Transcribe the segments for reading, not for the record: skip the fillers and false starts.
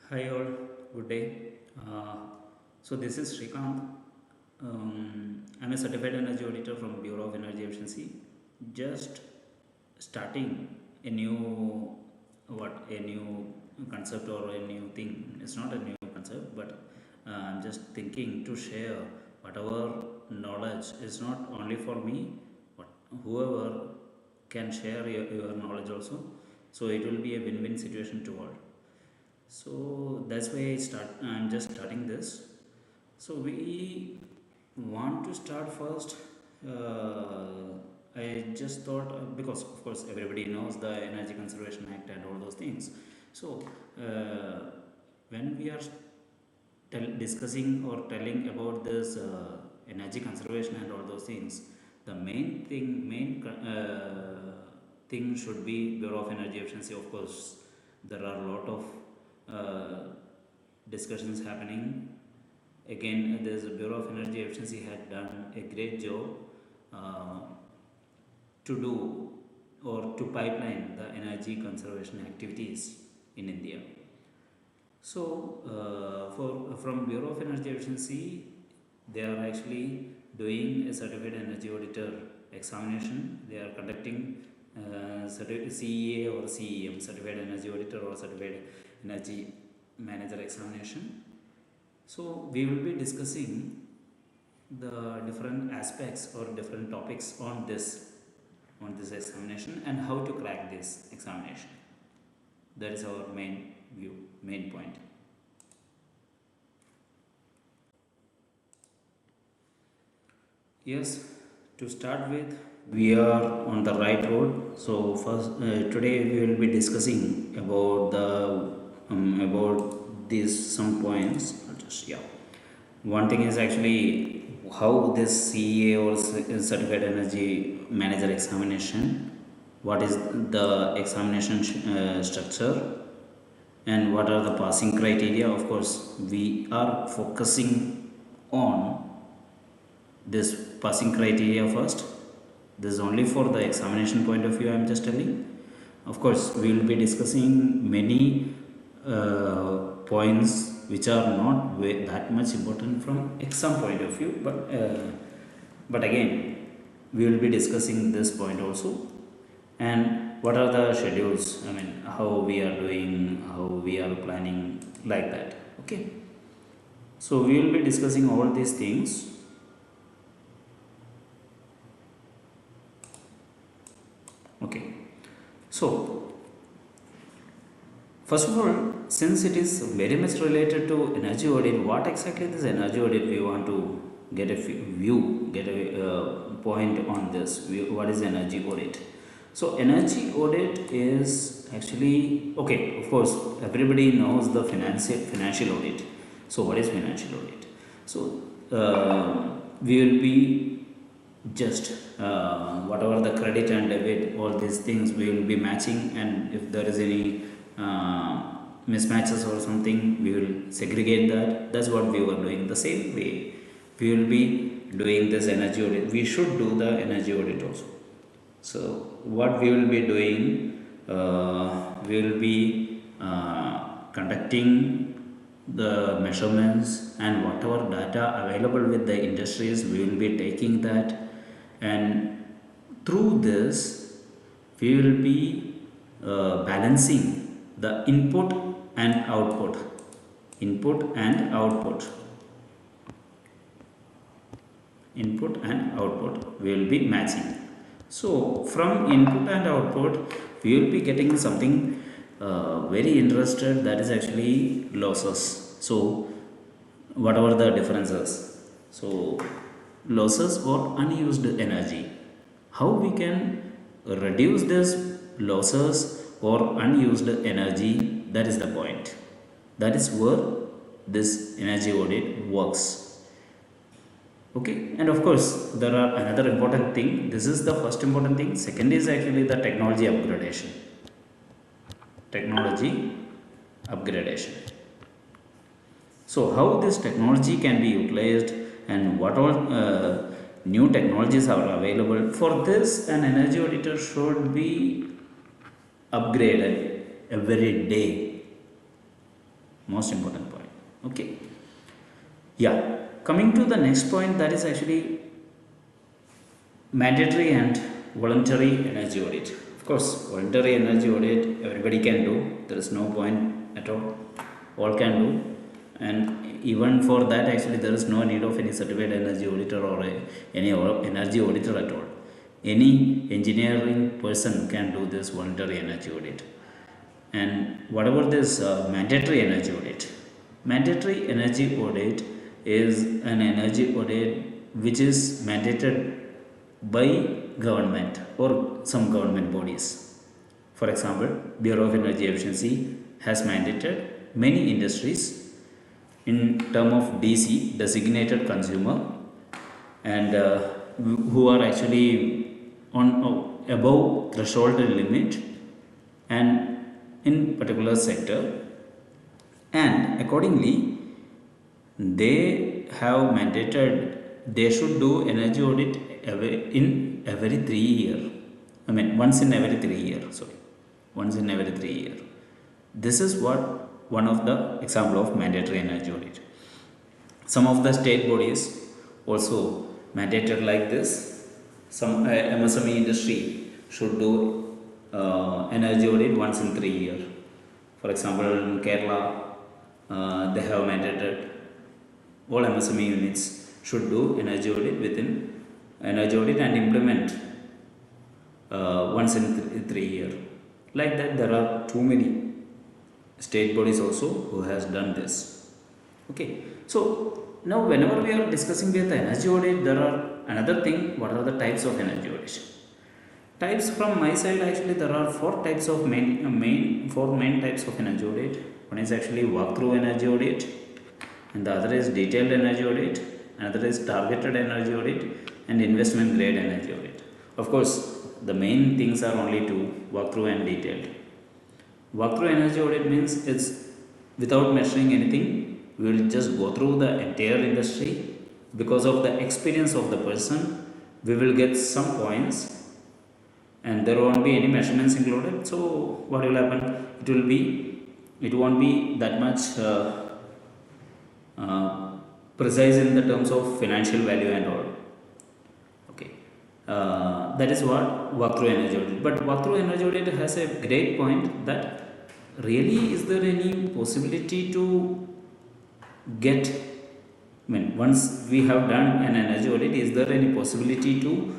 Hi all, good day. So this is Srikanth. I'm a certified energy auditor from Bureau of Energy Efficiency. Just starting a new a new concept or a new thing. It's not a new concept, but I'm just thinking to share whatever knowledge is not only for me, but whoever can share your knowledge also. So it will be a win-win situation to all. So that's why I'm just starting this. So we want to start first. I just thought, because of course everybody knows the Energy Conservation Act and all those things. So when we are discussing or telling about this energy conservation and all those things, the main thing should be Bureau of Energy Efficiency. Of course, there are a lot of uh, discussions happening. Again, there's a Bureau of Energy Efficiency had done a great job uh, to do or to pipeline the energy conservation activities in India. So, from Bureau of Energy Efficiency, they are actually doing a certified energy auditor examination. They are conducting CEA or CEM, certified energy auditor or certified energy manager examination. So we will be discussing the different aspects or different topics on this examination and how to crack this examination. That is our main point. Yes, to start with, we are on the right road. So first, today we will be discussing about about these some points. Just yeah. One thing is actually how this CEA or Certified Energy Manager examination, what is the examination structure, and what are the passing criteria. Of course, we are focusing on this passing criteria first. This is only for the examination point of view, I am just telling. Of course, we will be discussing many points which are not that much important from exam point of view, but again, we will be discussing this point also. And what are the schedules, I mean, how we are doing, how we are planning, like that. Okay, so we will be discussing all these things. Okay, so first of all, since it is very much related to energy audit, what exactly this energy audit we want to get a view, get a point on this. What is energy audit? So energy audit is actually, okay, of course everybody knows the financial audit. So what is financial audit? So we will be just whatever the credit and debit, all these things we will be matching, and if there is any mismatches or something, we will segregate that. That's what we were doing. The same way we will be doing this energy audit. We should do the energy audit also. So what we will be doing, we will be conducting the measurements, and whatever data available with the industries, we will be taking that, and through this we will be balancing the input and output we will be matching. So from input and output we will be getting something very interested, that is actually losses. So whatever the differences, so losses or unused energy, how we can reduce this losses or unused energy, that is the point. That is where this energy audit works. Okay, and of course there are another important thing. This is the first important thing. Second is actually the technology upgradation. So how this technology can be utilized, and what all new technologies are available for this, an energy auditor should be upgraded every day. Most important point. Okay. Yeah. Coming to the next point, that is actually mandatory and voluntary energy audit. Of course, voluntary energy audit everybody can do. There is no point at all. All can do, and even for that, actually, there is no need of any certified energy auditor or any energy auditor at all. Any engineering person can do this voluntary energy audit. And whatever this mandatory energy audit, mandatory energy audit is an energy audit which is mandated by government or some government bodies. For example, Bureau of Energy Efficiency has mandated many industries in term of DC, designated consumer, and who are actually on above threshold limit and in particular sector, and accordingly they have mandated they should do energy audit in every 3 year. I mean once in every 3 year. Sorry, once in every 3 year. This is what one of the example of mandatory energy audit. Some of the state bodies also mandated like this. Some MSME industry should do energy audit once in 3 year. For example, in Kerala, they have mandated all MSME units should do energy audit within energy audit and implement once in 3 year. Like that, there are too many state bodies also who has done this. Okay, so now whenever we are discussing with the energy audit, there are another thing. What are the types of energy audit? Types from my side, actually there are four types of main types of energy audit. One is actually walkthrough energy audit, and the other is detailed energy audit, another is targeted energy audit, and investment grade energy audit. Of course, the main things are only two: walkthrough and detailed. Walkthrough energy audit means it's without measuring anything. We will just go through the entire industry. Because of the experience of the person, we will get some points and there won't be any measurements included. So what will happen? It won't be that much precise in the terms of financial value and all. Okay, that is what walkthrough energy audit. But walkthrough energy audit has a great point that really is there any possibility to get, I mean, once we have done an energy audit, is there any possibility to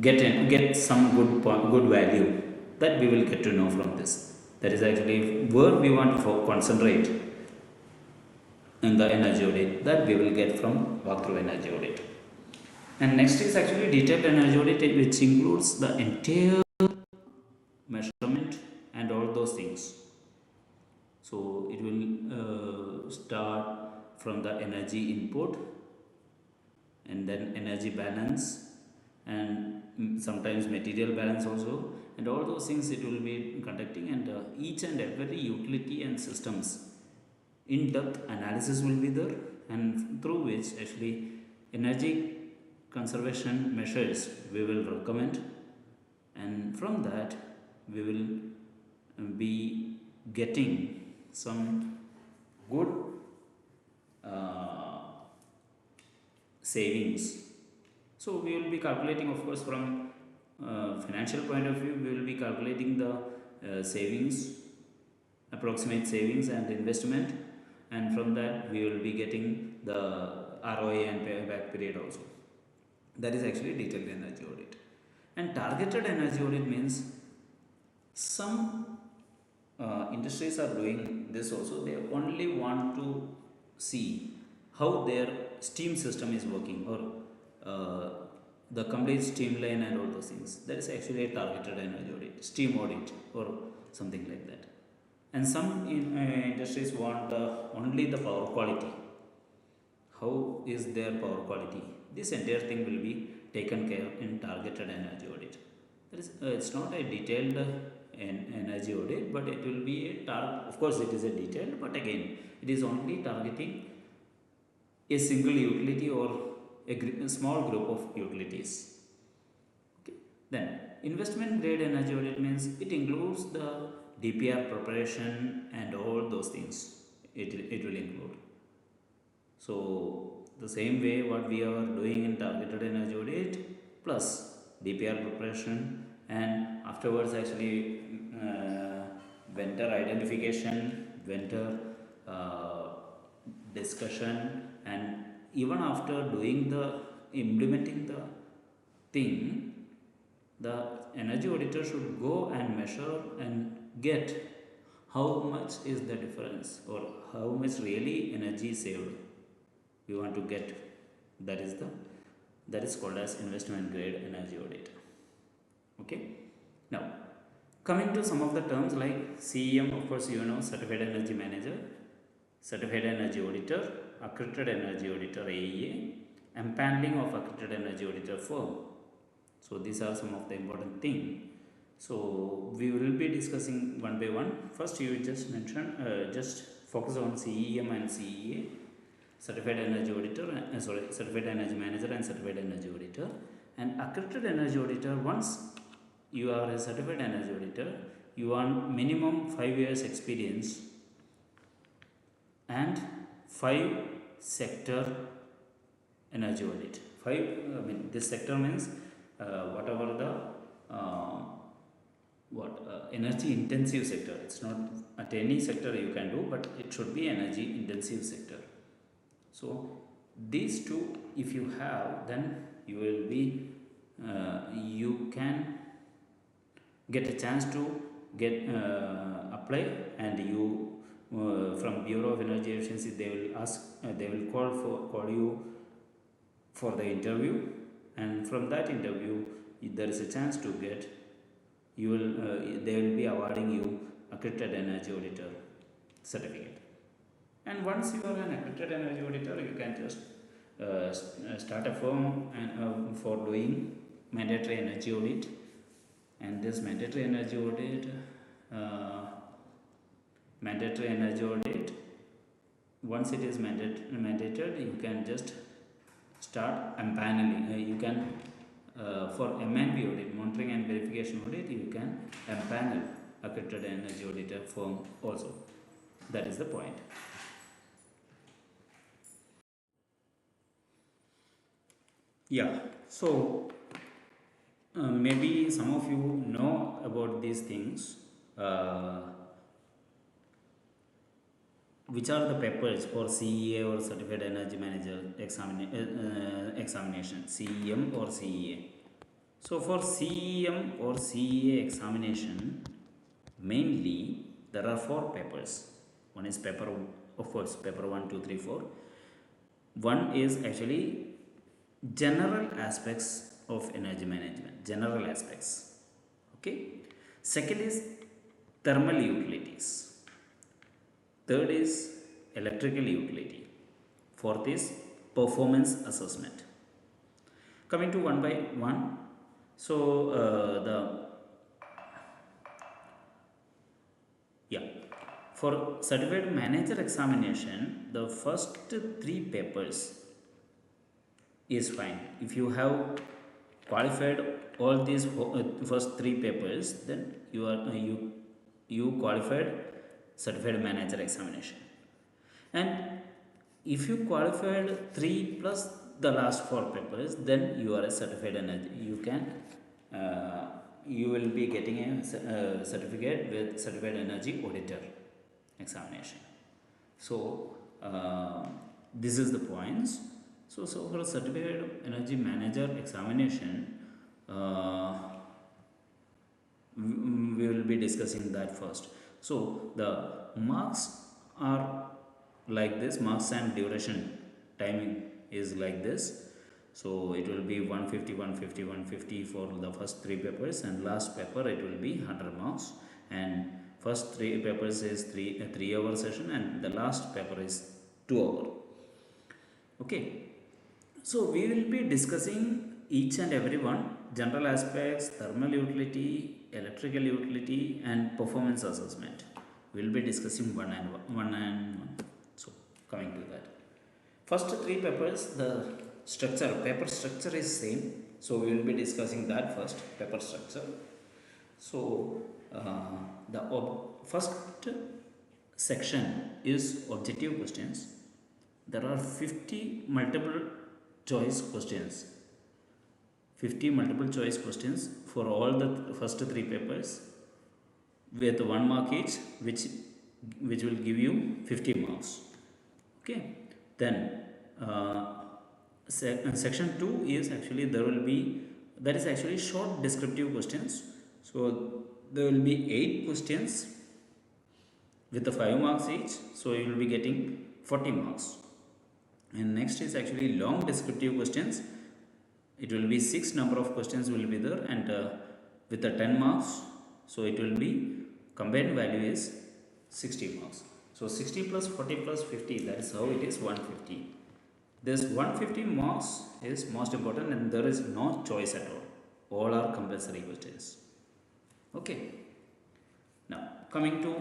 get some good value? That we will get to know from this. That is actually where we want to concentrate in the energy audit, that we will get from walkthrough energy audit. And next is actually detailed energy audit, which includes the entire measurement and all those things. So it will start from the energy input and then energy balance and sometimes material balance also, and all those things it will be conducting, and each and every utility and systems in-depth analysis will be there, and through which actually energy conservation measures we will recommend, and from that we will be getting some good savings. So we will be calculating, of course, from financial point of view, we will be calculating the savings, approximate savings and investment, and from that we will be getting the ROI and payback period also. That is actually detailed energy audit. And targeted energy audit means some industries are doing this also. They only want to see how their steam system is working, or the complete steam line and all those things. That is actually a targeted energy audit, steam audit or something like that. And some industries want only the power quality. How is their power quality? This entire thing will be taken care in targeted energy audit. That is, it's not a detailed energy audit, but it will be a of course it is a detailed, but again it is only targeting a single utility or a small group of utilities. Okay. Then investment grade energy audit means it includes the DPR preparation and all those things. it will include. So the same way what we are doing in targeted energy audit plus DPR preparation, and afterwards actually vendor identification, vendor uh, discussion, and even after doing the implementing the thing, the energy auditor should go and measure and get how much is the difference or how much really energy saved we want to get. That is called as investment grade energy audit. Okay, now coming to some of the terms like CEM, of course you know, certified energy manager, certified energy auditor, accredited energy auditor AEA, empaneling of accredited energy auditor firm. So these are some of the important things. So we will be discussing one by one. First you just mention, just focus on CEM and CEA, certified energy auditor, certified energy manager and certified energy auditor. And accredited energy auditor, once you are a certified energy auditor, you want minimum 5 years experience and 5 sector energy audit. This sector means whatever the energy intensive sector. It's not at any sector you can do, but it should be energy intensive sector. So these two if you have, then you will be you can get a chance to get apply, and you from Bureau of Energy Efficiency they will ask, they will call you for the interview, and from that interview if there is a chance to get, you will they will be awarding you accredited energy auditor certificate. And once you are an accredited energy auditor, you can just start a firm and for doing mandatory energy audit. And this mandatory energy audit once it is mandated, you can just start empaneling. You can for M&V audit, monitoring and verification audit, you can empanel accredited energy auditor firm also. That is the point. Yeah, so maybe some of you know about these things. Which are the papers for CEA or Certified Energy Manager examination, CEM or CEA? So for CEM or CEA examination, mainly there are 4 papers. One is paper, of course, paper 1, 2, 3, 4. One is actually general aspects of energy management, general aspects. Okay. Second is thermal utilities. Third is electrical utility. Fourth is performance assessment. Coming to one by one. So for certified manager examination, the first 3 papers is fine. If you have qualified all these first 3 papers, then you are you qualified certified manager examination. And if you qualified 3 plus the last 4 papers, then you are a certified energy. You will be getting a certificate with certified energy auditor examination. So this is the points. So for certified energy manager examination, we will be discussing that first. So the marks are like this, marks and duration timing is like this. So it will be 150, 150, 150 for the first 3 papers, and last paper it will be 100 marks. And first 3 papers is 3 hour session, and the last paper is 2 hour. Okay. So we will be discussing each and every one: general aspects, thermal utility, electrical utility, and performance assessment. We will be discussing one and one. So coming to that, first 3 papers, the paper structure is same. So we will be discussing that first, paper structure. So the first section is objective questions, there are 50 multiple choice questions. 50 multiple choice questions for all the first three papers with 1 mark each, which will give you 50 marks. Okay, then uh, section 2 is actually there will be, that is actually short descriptive questions. So there will be 8 questions with the 5 marks each, so you will be getting 40 marks. And next is actually long descriptive questions. It will be 6 number of questions will be there, and with the 10 marks, so it will be combined value is 60 marks. So 60 plus 40 plus 50, that is how it is 150. This 150 marks is most important, and there is no choice at all are compulsory questions. Okay, now coming to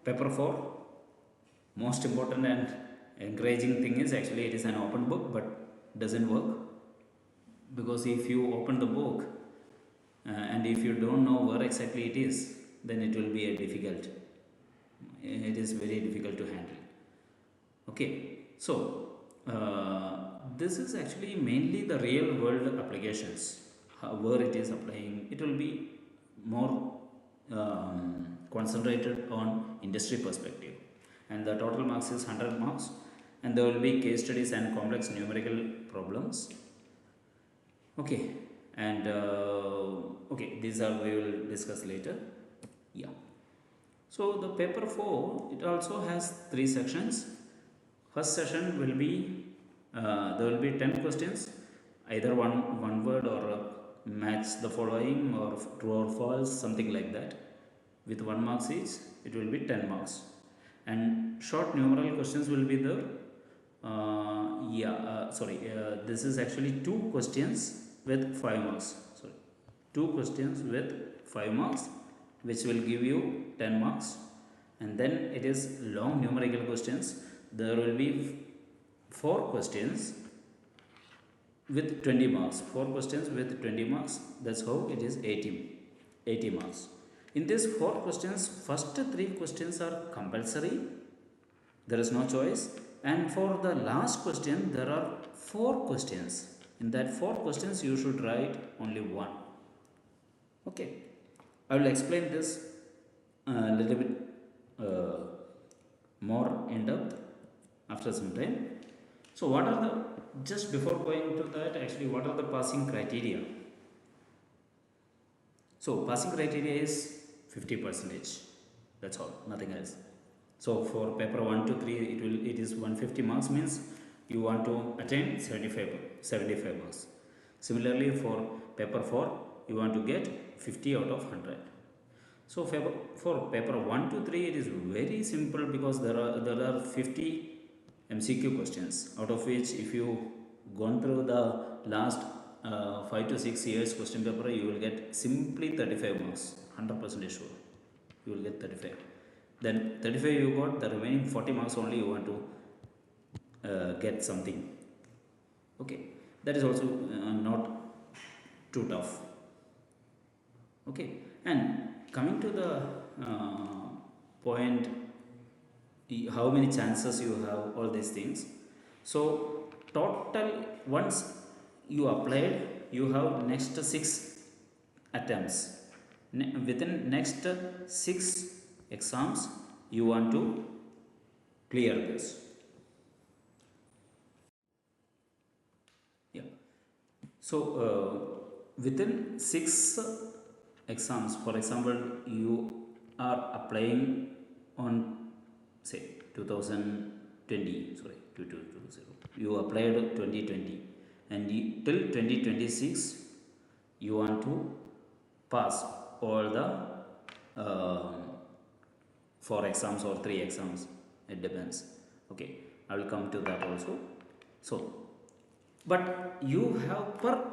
paper 4, most important and encouraging thing is actually it is an open book, but doesn't work, because if you open the book and if you don't know where exactly it is, then it will be a difficult, it is very difficult to handle. Okay, so this is actually mainly the real world applications, where it is applying. It will be more concentrated on industry perspective, and the total marks is 100 marks, and there will be case studies and complex numerical problems. Okay, and okay, these are we will discuss later. Yeah, so the paper 4, it also has 3 sections. First session will be there will be 10 questions, either one word or match the following or true or false, something like that, with 1 marks each. It will be 10 marks, and short numerical questions will be there. This is actually 2 questions with 5 marks. Sorry, 2 questions with 5 marks, which will give you 10 marks. And then it is long numerical questions. There will be 4 questions with 20 marks. 4 questions with 20 marks. That's how it is 80 marks. In these 4 questions, first 3 questions are compulsory. There is no choice. And for the last question, there are 4 questions. In that 4 questions, you should write only 1. Okay, I will explain this a little bit more in depth after some time. So what are the, just before going to that, actually what are the passing criteria? So passing criteria is 50%. That's all, nothing else. So for paper 1 to 3, it is 150 marks, means you want to attain 75 marks. Similarly for paper 4, you want to get 50 out of 100. So for paper 1 to 3, it is very simple, because there are 50 MCQ questions, out of which if you gone through the last 5 to 6 years question paper, you will get simply 35 marks, 100% sure you will get 35. Then 35 you got, the remaining 40 marks only you want to get something. Okay, that is also not too tough. Okay, and coming to the point, how many chances you have, all these things. So total, once you applied, you have next 6 attempts. Within next 6 exams, you want to clear this. Yeah, so within 6 exams, for example, you are applying on, say, 2020, sorry, 2020, you applied 2020, and till 2026 you want to pass all the 4 exams or 3 exams, it depends. Okay, I will come to that also. So but you have, per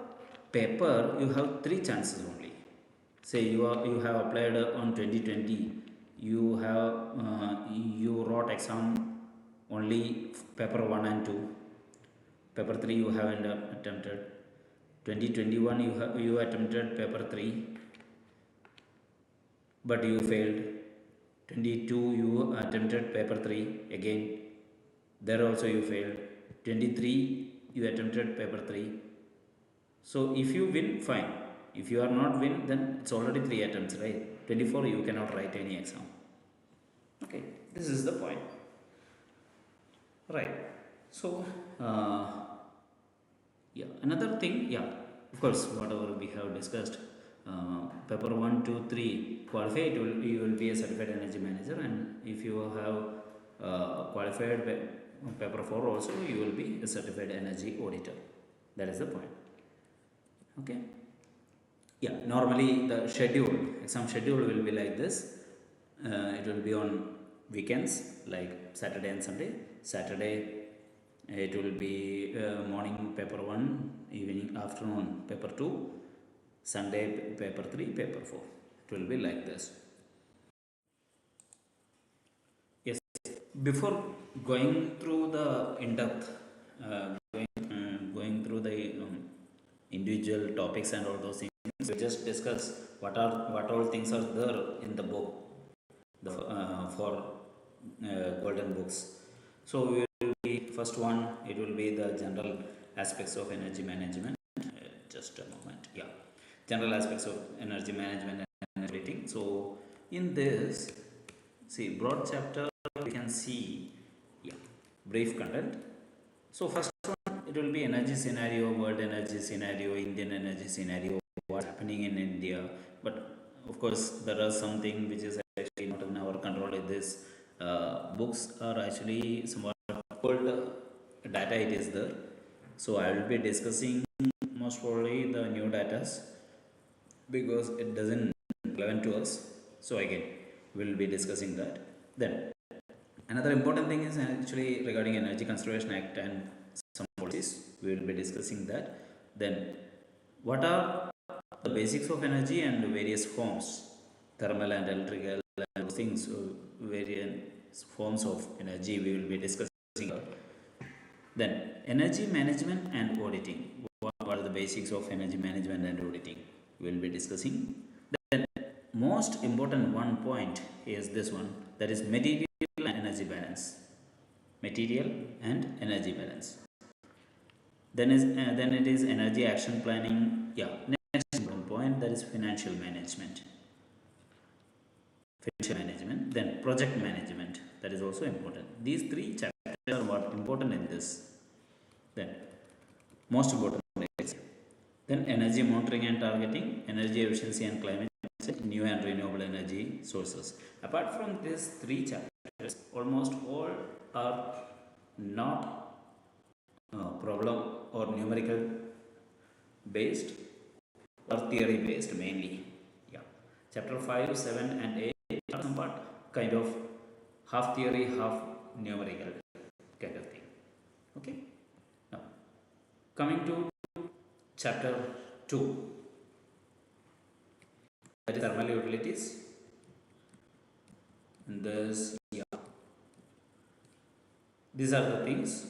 paper you have 3 chances only. Say you have applied on 2020, you have you wrote exam only paper 1 and 2, paper 3 you haven't attempted. 2021 you attempted paper 3, but you failed. 22 you attempted paper 3, again there also you failed. 23 you attempted paper 3. So if you win, fine. If you are not win, then it's already 3 attempts, right? 24 you cannot write any exam. Okay, this is the point, right? So yeah, another thing, yeah, of course, whatever we have discussed, paper 1, 2, 3 qualify, you will be a certified energy manager, and if you have qualified paper 4 also, you will be a certified energy auditor. That is the point. Okay. Yeah, normally the schedule, exam schedule will be like this. It will be on weekends like Saturday and Sunday. Saturday it will be morning paper 1, evening afternoon paper 2, Sunday paper 3, paper 4. It will be like this. Yes, before going through the in-depth, going through the individual topics and all those things, we just discuss what all things are there in the book, the for golden books. So we will be first one, it will be the general aspects of energy management. Just a moment. Yeah, general aspects of energy management and rating. So in this, see, broad chapter, we can see, yeah, brief content. So first one, it will be energy scenario, world energy scenario, Indian energy scenario, what's happening in India. But of course, there are something which is actually not in our control. This books are actually somewhat old data. It is there. So I will be discussing most probably the new data because it doesn't relevant to us. So again, we'll be discussing that. Then another important thing is actually regarding Energy Conservation Act and some policies. We will be discussing that. Then, what are the basics of energy and various forms, thermal and electrical and those things, various forms of energy we will be discussing. Then, energy management and auditing. What are the basics of energy management and auditing? We will be discussing. Then, most important one point is this one, that is material and energy balance. Material and energy balance. Then it is energy action planning. Yeah, next important point, that is financial management. Financial management. Then project management, that is also important. These three chapters are what important in this. Then most important is then energy monitoring and targeting, energy efficiency and climate change, new and renewable energy sources. Apart from these three chapters, almost all are not problem or numerical based or theory based mainly. Yeah, chapter 5, 7 and 8 are somewhat kind of half theory, half numerical kind of thing. Okay, now coming to chapter 2, that is thermal utilities. And this, yeah, these are the things,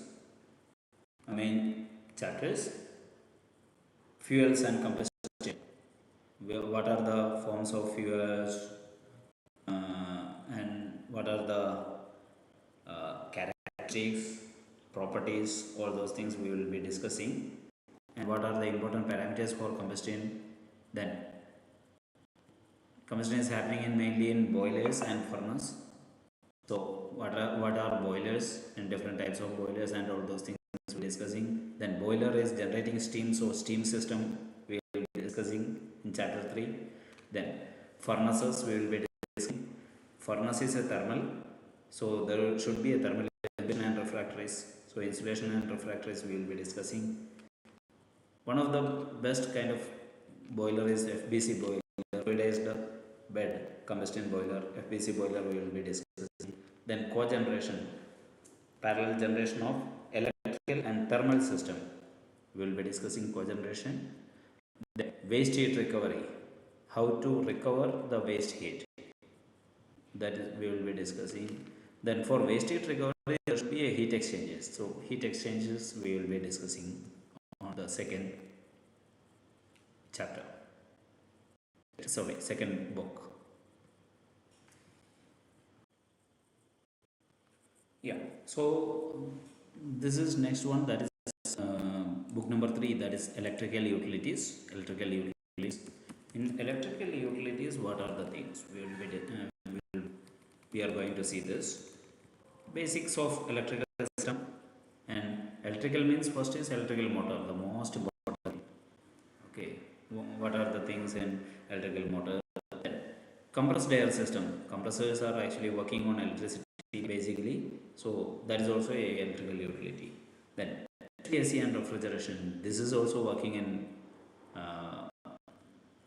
main chapters. Fuels and combustion. What are the forms of fuels and what are the characteristics, properties, all those things we will be discussing. And what are the important parameters for combustion. Then combustion is happening in mainly in boilers and furnace. So what are boilers and different types of boilers and all those things we're discussing. Then boiler is generating steam, so steam system we will be discussing in chapter 3. Then furnaces we will be discussing. Furnace is a thermal, so there should be a thermal insulation and refractories. So insulation and refractories we will be discussing. One of the best kind of boiler is FBC boiler, fluidized bed combustion boiler. FBC boiler we will be discussing. Then cogeneration, parallel generation of electrical and thermal system. We will be discussing cogeneration. Then waste heat recovery, how to recover the waste heat, that is we will be discussing. Then for waste heat recovery there should be a heat exchangers. So heat exchangers we will be discussing on the second chapter. Sorry, second book. Yeah. So this is next one, that is book number 3, that is electrical utilities. Electrical utilities. In electrical utilities, what are the things we are going to see this basics of electrical system. And electrical means first is electrical motor, the most important. Okay, what are the things in electrical motor? Compressed air system. Compressors are actually working on electricity basically, so that is also a electrical utility. Then AC and refrigeration. This is also working in uh,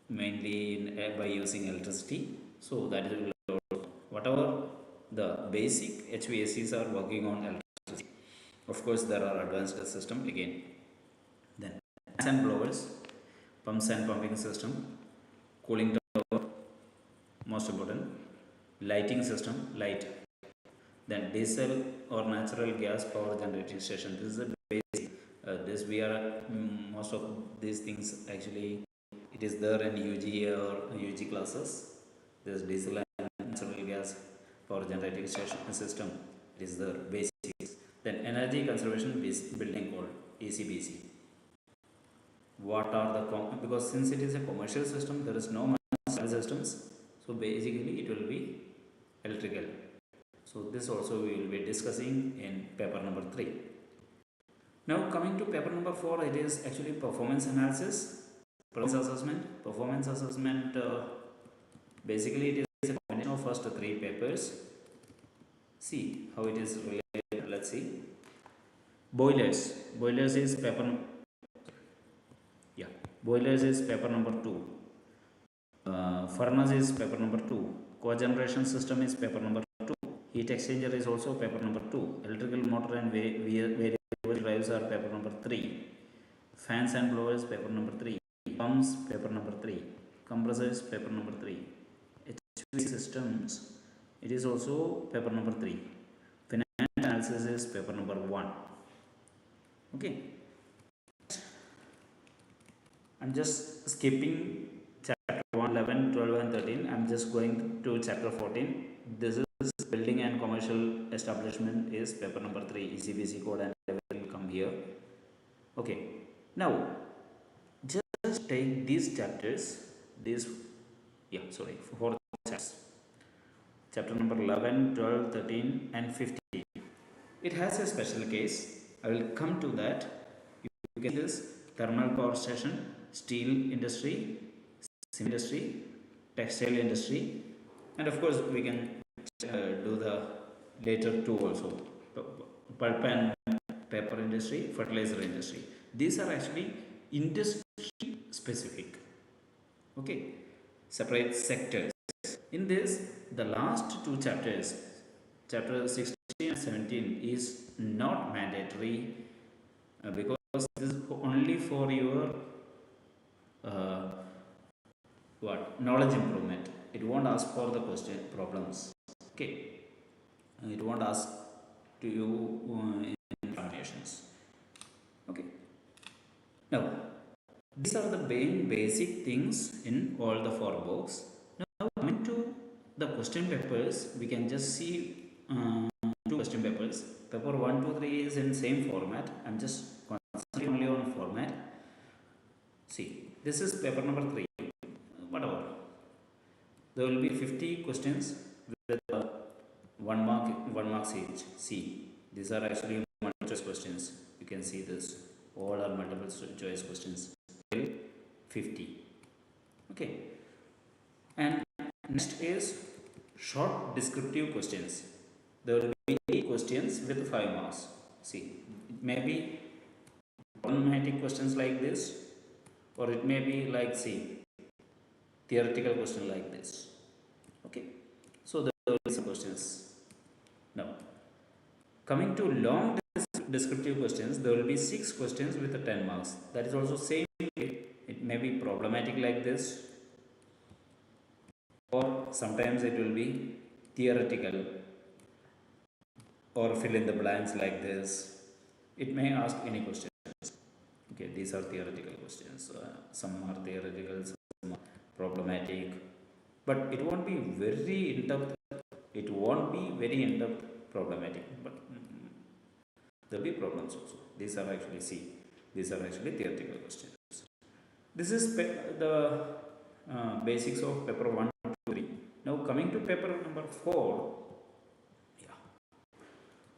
mainly by using electricity. So that is whatever the basic HVACs are working on electricity. Of course, there are advanced system again. Then fans and blowers, pumps and pumping system, cooling tower, most important, lighting system, light. Then diesel or natural gas power generating station. This is the basic. This we are most of these things actually it is there in UG or UG classes. This diesel and natural gas power generating station system. It is the basics. Then energy conservation building code, ECBC. What are the because since it is a commercial system, there is no much systems. So basically, it will be electrical. So this also we will be discussing in paper number 3. Now coming to paper number 4, it is actually performance analysis, performance assessment. Performance assessment basically it is a combination of first 3 papers. See how it is related. Let's see. Boilers. Boilers is paper. Yeah. Boilers is paper number 2. Furnace is paper number 2. Cogeneration system is paper number 2. Heat exchanger is also paper number 2. Electrical motor and variable drives are paper number 3. Fans and blowers paper number 3. Pumps paper number 3. Compressors paper number 3. HV systems, it is also paper number 3. Finance analysis is paper number 1. Okay. I'm just skipping chapter 1, 11, 12 and 13. I'm just going to chapter 14. This is building and commercial establishment is paper number 3, ECBC code, and I will come here. Okay. Now, just take these chapters, four chapters. Chapter number 11, 12, 13 and 15. It has a special case. I will come to that. You get this thermal power station, steel industry, cement industry, textile industry, and of course we can do the later two also, pulp and paper industry, fertilizer industry. These are actually industry specific. Okay, separate sectors. In this, the last 2 chapters, chapter 16 and 17, is not mandatory because this is only for your knowledge improvement. It won't ask for the question problems. Okay, it won't ask to you informations. Okay. Now, these are the main basic things in all the 4 books. Now coming to the question papers, we can just see 2 question papers. Paper 1, 2, 3 is in same format. I'm just concentrating only on format. See, this is paper number 3. Whatever. There will be 50 questions with 1 mark each. See, these are actually multiple choice questions. You can see this. All are multiple choice questions. 50. Okay. And next is short descriptive questions. There will be 8 questions with 5 marks. See, it may be problematic questions like this, or it may be like, see, theoretical question like this. Okay, so there will be some questions. Now, coming to long descriptive questions, there will be 6 questions with 10 marks. That is also same. It may be problematic like this, or sometimes it will be theoretical, or fill in the blanks like this. It may ask any question. Okay, these are theoretical questions. Some are theoretical, some are problematic, but it won't be very in depth. It won't be very in depth problematic, but There will be problems also. These are actually, see, these are actually theoretical questions. This is the basics of paper 1 to 3. Now coming to paper number 4. Yeah.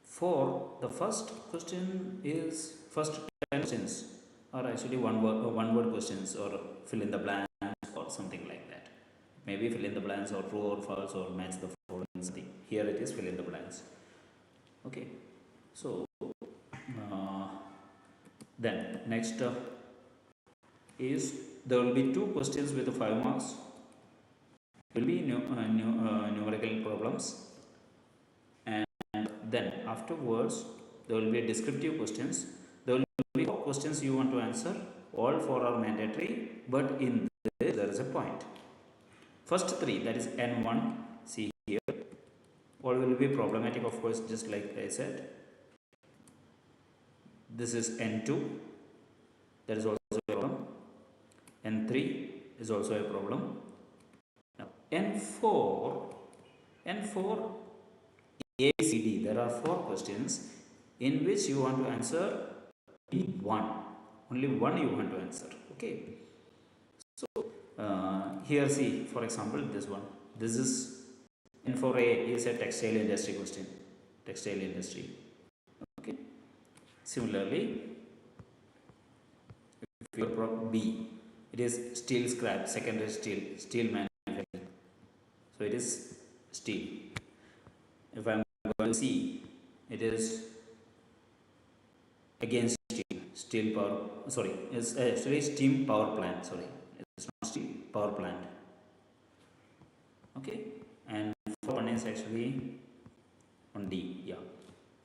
4, the first question is, first 10 questions are actually one word questions, or fill in the blanks or something like that. Maybe fill in the blanks or true or false or match the following something. Here it is fill in the blanks. Okay. So then next is, there will be 2 questions with 5 marks. Will be numerical problems, and then afterwards there will be descriptive questions. There will be 4 questions you want to answer. All 4 are mandatory, but in this there is a point. First 3, that is N1, see here, all will be problematic, of course, just like I said. This is N2, that is also a problem. N3 is also a problem. Now N4, A, C, D, there are 4 questions in which you want to answer one. Only one you want to answer. Okay. So here see, for example, this one. This is N4A is a textile industry question. Textile industry. Okay. Similarly, if you prop B, it is steel scrap, secondary steel manufacturing. So it is steel. If I am going to C, it is again steel power, sorry, it's actually steam power plant, sorry, it's not steel power plant. Okay, and one is actually on D, yeah,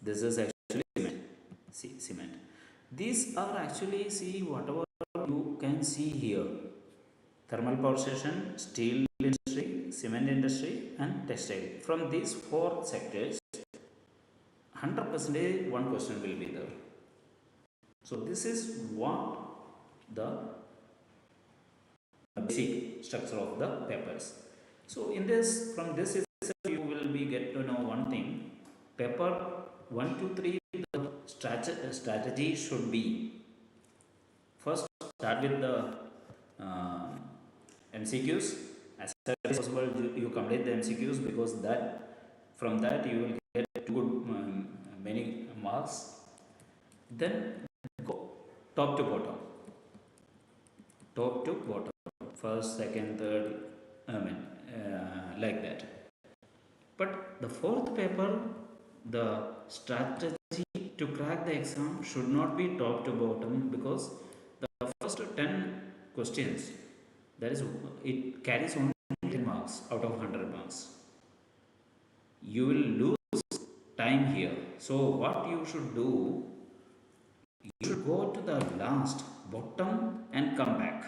this is actually cement, see, cement. These are actually, see, whatever you can see here, thermal power station, steel industry, cement industry and textile. From these 4 sectors, 100% one question will be there. So this is what the basic structure of the papers. So in this, from this itself, you will be get to know one thing. Paper 1 to 3, the strategy should be, first start with the MCQs. As far as possible, you complete the MCQs, because that, from that you will get good many marks. Then go top to bottom, first, second, third, like that. But the 4th paper, the strategy to crack the exam should not be top to bottom, because the first 10 questions, that is, it carries only 10 marks out of 100 marks. You will lose time here. So what you should do, you should go to the last, bottom, and come back.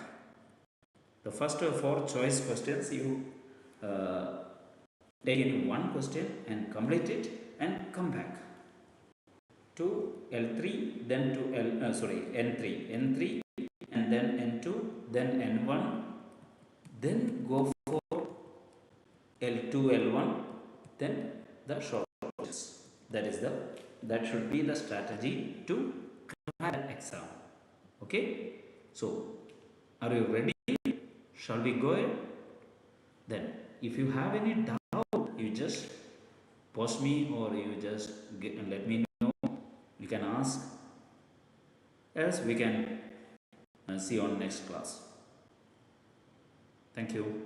The first 4 choice questions, you take in one question and complete it and come back to L3, then to N3, and then N2, then N1, then go for L2, L1, then the short questions. That should be the strategy to crack the exam. Okay. So, are you ready? Shall we go ahead? Then, if you have any doubt, you just post me, or you just let me know. You can ask. Else we can see on next class. Thank you.